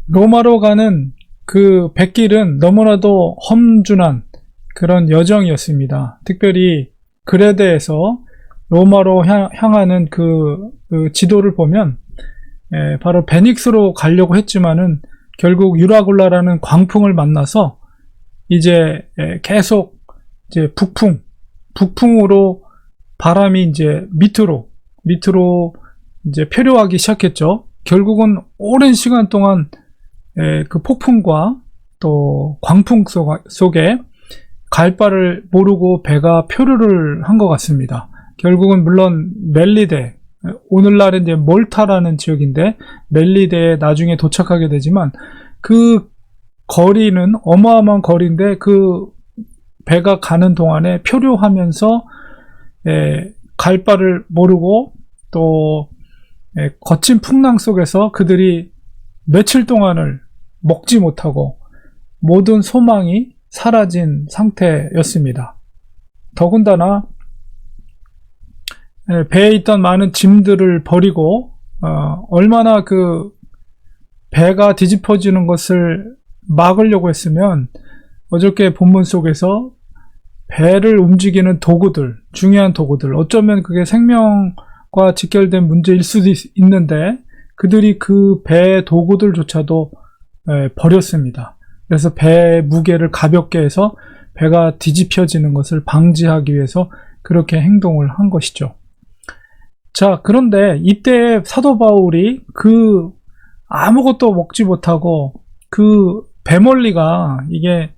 로마로 가는 그 백길은 너무나도 험준한 그런 여정이었습니다. 특별히 그레데에서 로마로 향하는 그 지도를 보면 바로 베닉스로 가려고 했지만은 결국 유라굴라라는 광풍을 만나서 이제 계속 이제 북풍으로 바람이 이제 밑으로 이제 표류하기 시작했죠. 결국은 오랜 시간 동안 그 폭풍과 또 광풍 속에 갈 바를 모르고 배가 표류를 한 것 같습니다. 결국은 물론 멜리데, 오늘날은 이제 몰타라는 지역인데 멜리데에 나중에 도착하게 되지만 그 거리는 어마어마한 거리인데 그 배가 가는 동안에 표류하면서 갈 바를 모르고 또 거친 풍랑 속에서 그들이 며칠 동안을 먹지 못하고 모든 소망이 사라진 상태였습니다. 더군다나 배에 있던 많은 짐들을 버리고 얼마나 그 배가 뒤집어지는 것을 막으려고 했으면 어저께 본문 속에서 배를 움직이는 도구들, 중요한 도구들, 어쩌면 그게 생명과 직결된 문제일 수도 있는데 그들이 그 배의 도구들조차도 버렸습니다. 그래서 배의 무게를 가볍게 해서 배가 뒤집혀지는 것을 방지하기 위해서 그렇게 행동을 한 것이죠. 자, 그런데 이때 사도 바울이 그 아무것도 먹지 못하고 그 배멀리가 이게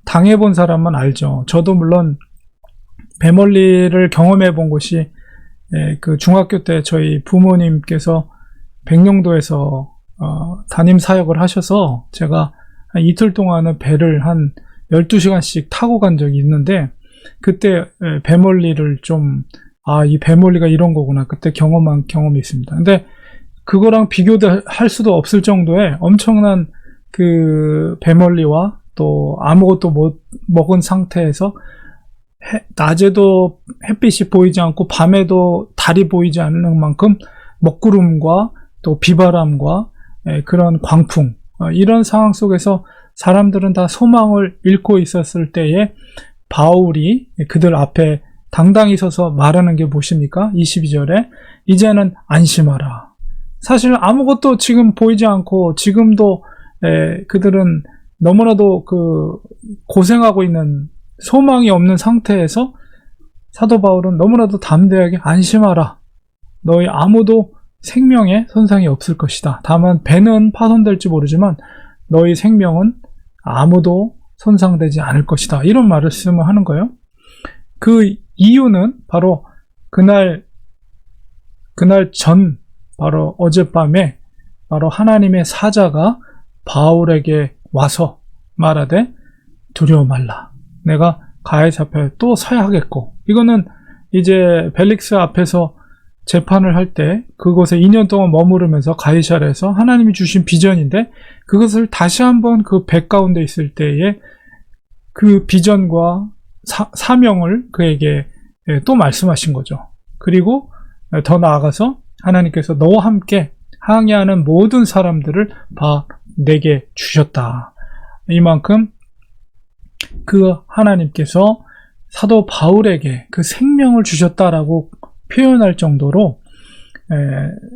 당해본 사람은 알죠. 저도 물론 배멀리를 경험해 본 곳이 그 중학교 때 저희 부모님께서 백령도에서 담임 사역을 하셔서 제가 한 이틀 동안은 배를 한 12시간씩 타고 간 적이 있는데 그때 배멀리를 좀 이 배멀리가 이런 거구나 그때 경험한 경험이 있습니다. 근데 그거랑 비교도 할 수도 없을 정도의 엄청난 그 배멀리와 또 아무것도 못 먹은 상태에서 낮에도 햇빛이 보이지 않고 밤에도 달이 보이지 않는 만큼 먹구름과 또 비바람과 그런 광풍 이런 상황 속에서 사람들은 다 소망을 잃고 있었을 때에 바울이 그들 앞에 당당히 서서 말하는 게 무엇입니까? 22절에 이제는 안심하라. 사실 아무것도 지금 보이지 않고 지금도 그들은 너무나도 그 고생하고 있는 소망이 없는 상태에서 사도 바울은 너무나도 담대하게 안심하라. 너희 아무도 생명에 손상이 없을 것이다. 다만 배는 파손될지 모르지만 너희 생명은 아무도 손상되지 않을 것이다. 이런 말씀을 하는 거예요. 그 이유는 바로 그날 전 바로 어젯밤에 바로 하나님의 사자가 바울에게 와서 말하되 두려워 말라. 내가 가이사 앞에 또 서야 하겠고 이거는 이제 벨릭스 앞에서 재판을 할 때 그곳에 2년 동안 머무르면서 가이사랴에서 하나님이 주신 비전인데 그것을 다시 한번 그 배 가운데 있을 때에 그 비전과 사명을 그에게 또 말씀하신 거죠. 그리고 더 나아가서 하나님께서 너와 함께 항해하는 모든 사람들을 내게 주셨다. 이만큼 그 하나님께서 사도 바울에게 그 생명을 주셨다라고 표현할 정도로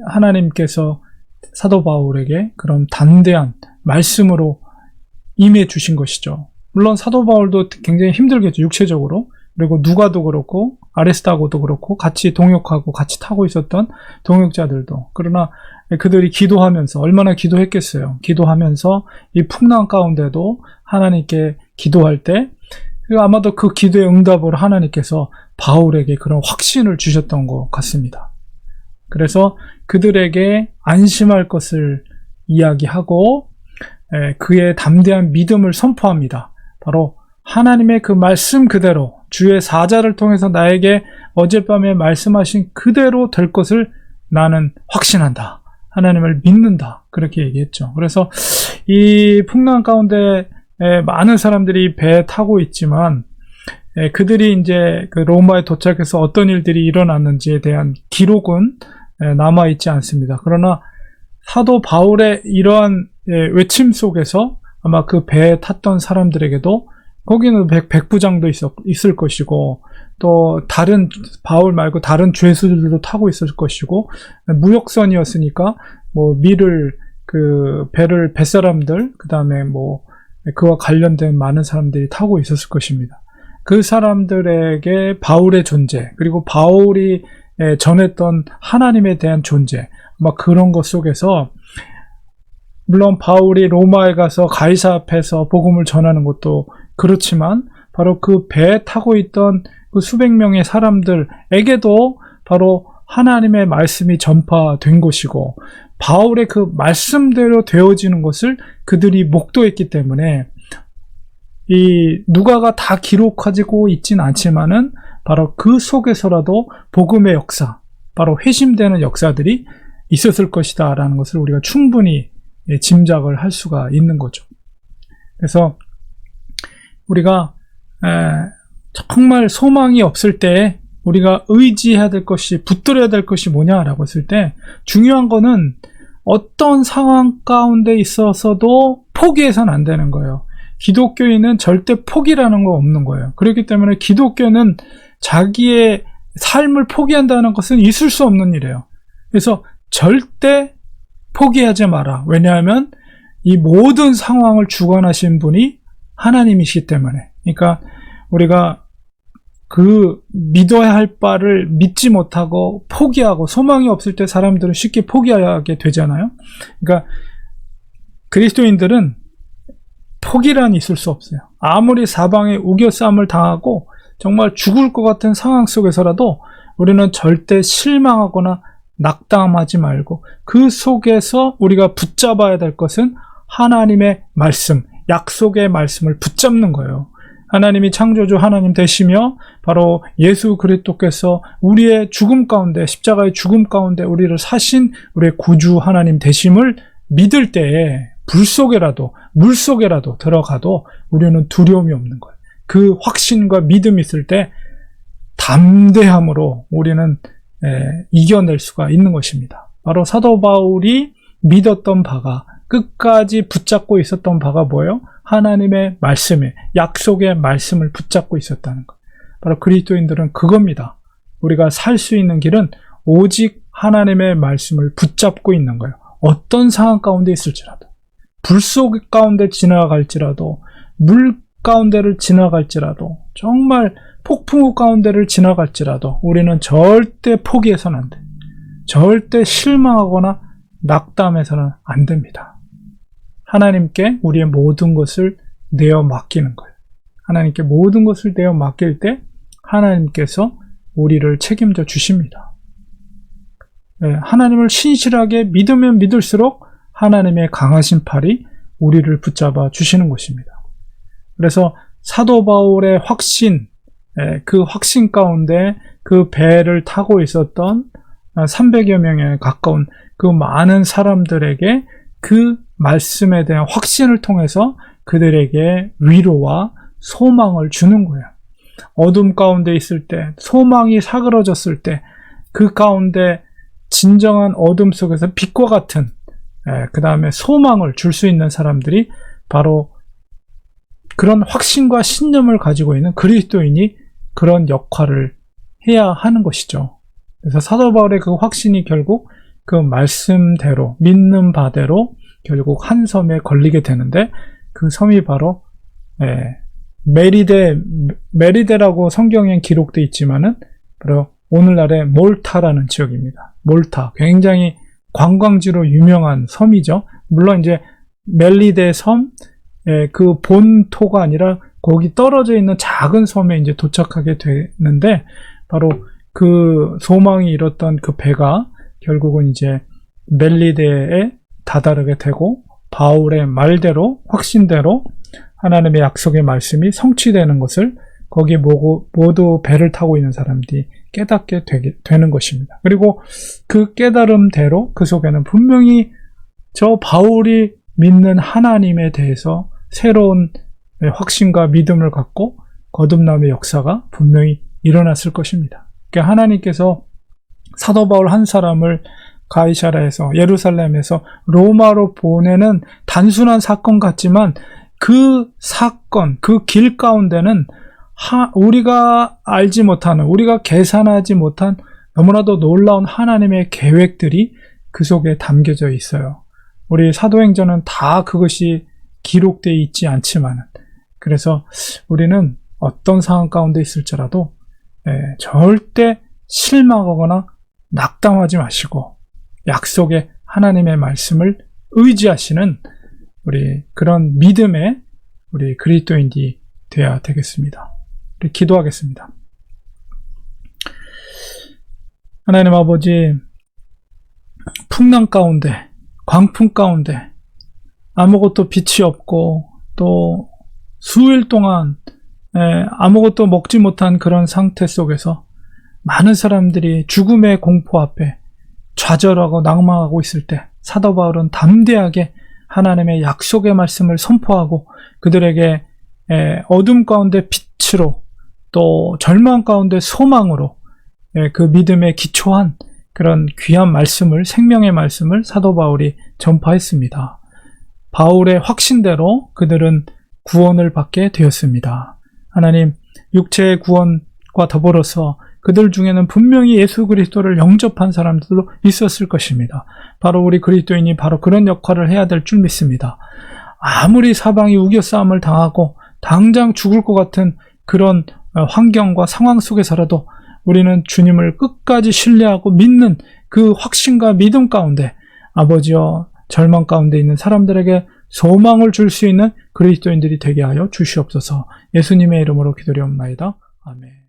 하나님께서 사도 바울에게 그런 담대한 말씀으로 임해 주신 것이죠. 물론 사도 바울도 굉장히 힘들겠죠. 육체적으로. 그리고 누가도 그렇고 아레스타고도 그렇고 같이 동역하고 같이 타고 있었던 동역자들도. 그러나 그들이 기도하면서 얼마나 기도했겠어요. 기도하면서 이 풍랑 가운데도 하나님께 기도할 때 아마도 그 기도의 응답으로 하나님께서 바울에게 그런 확신을 주셨던 것 같습니다. 그래서 그들에게 안심할 것을 이야기하고 그의 담대한 믿음을 선포합니다. 바로 하나님의 그 말씀 그대로 주의 사자를 통해서 나에게 어젯밤에 말씀하신 그대로 될 것을 나는 확신한다. 하나님을 믿는다. 그렇게 얘기했죠. 그래서 이 풍랑 가운데 많은 사람들이 배에 타고 있지만 그들이 이제 그 로마에 도착해서 어떤 일들이 일어났는지에 대한 기록은 남아있지 않습니다. 그러나 사도 바울의 이러한 외침 속에서 아마 그 배에 탔던 사람들에게도 거기는 백부장도 있을 것이고, 또 다른 바울 말고 다른 죄수들도 타고 있을 것이고, 무역선이었으니까 뭐 밀을 그 배를 뱃사람들, 그 다음에 뭐 그와 관련된 많은 사람들이 타고 있었을 것입니다. 그 사람들에게 바울의 존재, 그리고 바울이 전했던 하나님에 대한 존재, 아마 그런 것 속에서, 물론 바울이 로마에 가서 가이사 앞에서 복음을 전하는 것도 그렇지만, 바로 그 배에 타고 있던 그 수백 명의 사람들에게도 바로 하나님의 말씀이 전파된 것이고, 바울의 그 말씀대로 되어지는 것을 그들이 목도했기 때문에, 이 누가가 다 기록하고 있진 않지만은 바로 그 속에서라도 복음의 역사, 바로 회심되는 역사들이 있었을 것이다 라는 것을 우리가 충분히 짐작을 할 수가 있는 거죠. 그래서 우리가 정말 소망이 없을 때 우리가 의지해야 될 것이, 붙들어야 될 것이 뭐냐라고 했을 때, 중요한 거는 어떤 상황 가운데 있어서도 포기해서는 안 되는 거예요. 기독교인은 절대 포기라는 거 없는 거예요. 그렇기 때문에 기독교는 자기의 삶을 포기한다는 것은 있을 수 없는 일이에요. 그래서 절대 포기하지 마라. 왜냐하면 이 모든 상황을 주관하신 분이 하나님이시기 때문에. 그러니까 우리가 그 믿어야 할 바를 믿지 못하고 포기하고, 소망이 없을 때 사람들은 쉽게 포기하게 되잖아요. 그러니까 그리스도인들은 포기란 있을 수 없어요. 아무리 사방에 우겨싸움을 당하고 정말 죽을 것 같은 상황 속에서라도 우리는 절대 실망하거나 낙담하지 말고, 그 속에서 우리가 붙잡아야 될 것은 하나님의 말씀, 약속의 말씀을 붙잡는 거예요. 하나님이 창조주 하나님 되시며 바로 예수 그리스도께서 우리의 죽음 가운데, 십자가의 죽음 가운데 우리를 사신 우리의 구주 하나님 되심을 믿을 때에 불 속에라도 물 속에라도 들어가도 우리는 두려움이 없는 거예요. 그 확신과 믿음이 있을 때 담대함으로 우리는 이겨낼 수가 있는 것입니다. 바로 사도 바울이 믿었던 바가, 끝까지 붙잡고 있었던 바가 뭐예요? 하나님의 말씀에, 약속의 말씀을 붙잡고 있었다는 것. 바로 그리스도인들은 그겁니다. 우리가 살 수 있는 길은 오직 하나님의 말씀을 붙잡고 있는 거예요. 어떤 상황 가운데 있을지라도, 불 속 가운데 지나갈지라도, 물 가운데를 지나갈지라도, 정말 폭풍우 가운데를 지나갈지라도 우리는 절대 포기해서는 안 돼. 절대 실망하거나 낙담해서는 안 됩니다. 하나님께 우리의 모든 것을 내어 맡기는 거예요. 하나님께 모든 것을 내어 맡길 때 하나님께서 우리를 책임져 주십니다. 하나님을 신실하게 믿으면 믿을수록 하나님의 강하신 팔이 우리를 붙잡아 주시는 것입니다. 그래서 사도 바울의 확신, 그 확신 가운데 그 배를 타고 있었던 300여 명에 가까운 그 많은 사람들에게 그 말씀에 대한 확신을 통해서 그들에게 위로와 소망을 주는 거예요. 어둠 가운데 있을 때, 소망이 사그러졌을 때, 그 가운데 진정한 어둠 속에서 빛과 같은, 그 다음에 소망을 줄 수 있는 사람들이 바로 그런 확신과 신념을 가지고 있는 그리스도인이 그런 역할을 해야 하는 것이죠. 그래서 사도 바울의 그 확신이 결국 그 말씀대로, 믿는 바대로 결국 한 섬에 걸리게 되는데, 그 섬이 바로 메리데라고 성경에 기록되어 있지만은 바로 오늘날의 몰타라는 지역입니다. 몰타, 굉장히 관광지로 유명한 섬이죠. 물론 이제 멜리데 섬, 그 본토가 아니라 거기 떨어져 있는 작은 섬에 이제 도착하게 되는데, 바로 그 소망이 잃었던 그 배가 결국은 이제 멜리데에 다다르게 되고, 바울의 말대로, 확신대로 하나님의 약속의 말씀이 성취되는 것을 거기 모두 배를 타고 있는 사람들이 깨닫게 되는 것입니다. 그리고 그 깨달음대로 그 속에는 분명히 저 바울이 믿는 하나님에 대해서 새로운 확신과 믿음을 갖고 거듭남의 역사가 분명히 일어났을 것입니다. 그러니까 하나님께서 사도 바울 한 사람을 가이사라에서, 예루살렘에서 로마로 보내는 단순한 사건 같지만 그 사건, 그 길 가운데는 우리가 알지 못하는, 우리가 계산하지 못한 너무나도 놀라운 하나님의 계획들이 그 속에 담겨져 있어요. 우리 사도행전은 다 그것이 기록되어 있지 않지만, 그래서 우리는 어떤 상황 가운데 있을지라도 절대 실망하거나 낙담하지 마시고 약속의 하나님의 말씀을 의지하시는 우리 그런 믿음의 우리 그리스도인이 되어야 되겠습니다. 우리 기도하겠습니다. 하나님 아버지, 풍랑 가운데, 광풍 가운데 아무것도 빛이 없고 또 수일 동안 아무것도 먹지 못한 그런 상태 속에서 많은 사람들이 죽음의 공포 앞에 좌절하고 낭망하고 있을 때 사도 바울은 담대하게 하나님의 약속의 말씀을 선포하고 그들에게 어둠 가운데 빛으로 또 절망 가운데 소망으로 그 믿음에 기초한 그런 귀한 말씀을, 생명의 말씀을 사도 바울이 전파했습니다. 바울의 확신대로 그들은 구원을 받게 되었습니다. 하나님, 육체의 구원과 더불어서 그들 중에는 분명히 예수 그리스도를 영접한 사람들도 있었을 것입니다. 바로 우리 그리스도인이 바로 그런 역할을 해야 될 줄 믿습니다. 아무리 사방이 우겨싸움을 당하고 당장 죽을 것 같은 그런 환경과 상황 속에서라도 우리는 주님을 끝까지 신뢰하고 믿는 그 확신과 믿음 가운데 아버지여 절망 가운데 있는 사람들에게 소망을 줄 수 있는 그리스도인들이 되게 하여 주시옵소서. 예수님의 이름으로 기도드리옵나이다. 아멘.